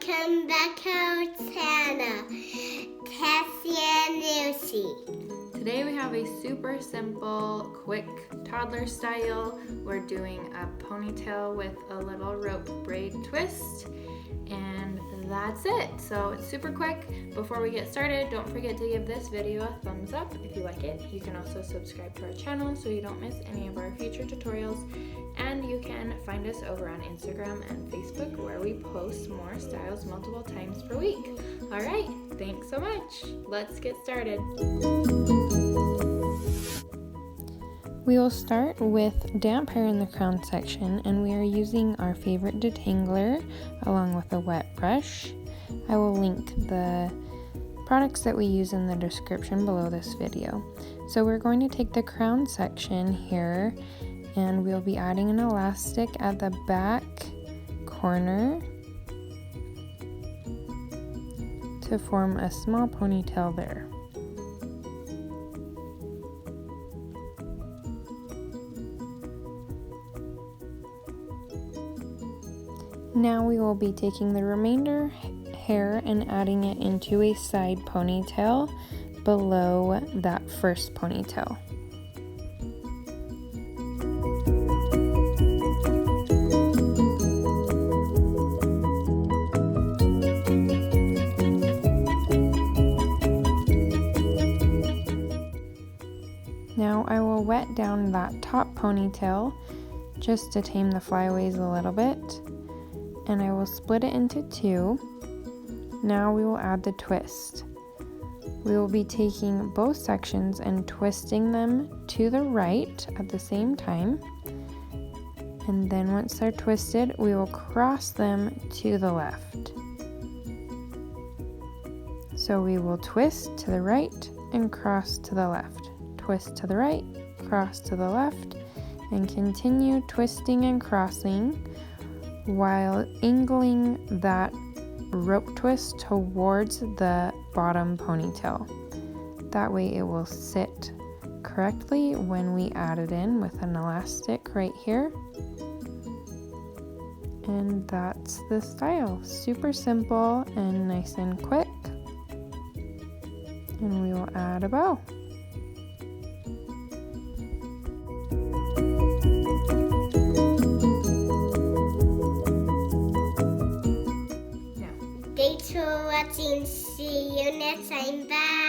welcome back to our channel, Cassie and Lucy. Today we have a super simple, quick toddler style. We're doing a ponytail with a little rope braid twist, and that's it. So it's super quick. Before we get started, don't forget to give this video a thumbs up if you like it. You can also subscribe to our channel so you don't miss any of our future tutorials. And you can find us over on Instagram and Facebook where we post more styles multiple times per week. All right, thanks so much. Let's get started. We will start with damp hair in the crown section, and we are using our favorite detangler along with a wet brush. I will link the products that we use in the description below this video. So we're going to take the crown section here, and we'll be adding an elastic at the back corner to form a small ponytail there. Now we will be taking the remainder hair and adding it into a side ponytail below that first ponytail. Now I will wet down that top ponytail just to tame the flyaways a little bit, and I will split it into two. Now we will add the twist. We will be taking both sections and twisting them to the right at the same time, and then once they're twisted, we will cross them to the left. So we will twist to the right and cross to the left. Twist to the right, cross to the left, and continue twisting and crossing while angling that rope twist towards the bottom ponytail. That way it will sit correctly when we add it in with an elastic right here. And that's the style. Super simple and nice and quick. And we will add a bow. Thanks for watching. See you next time. Bye.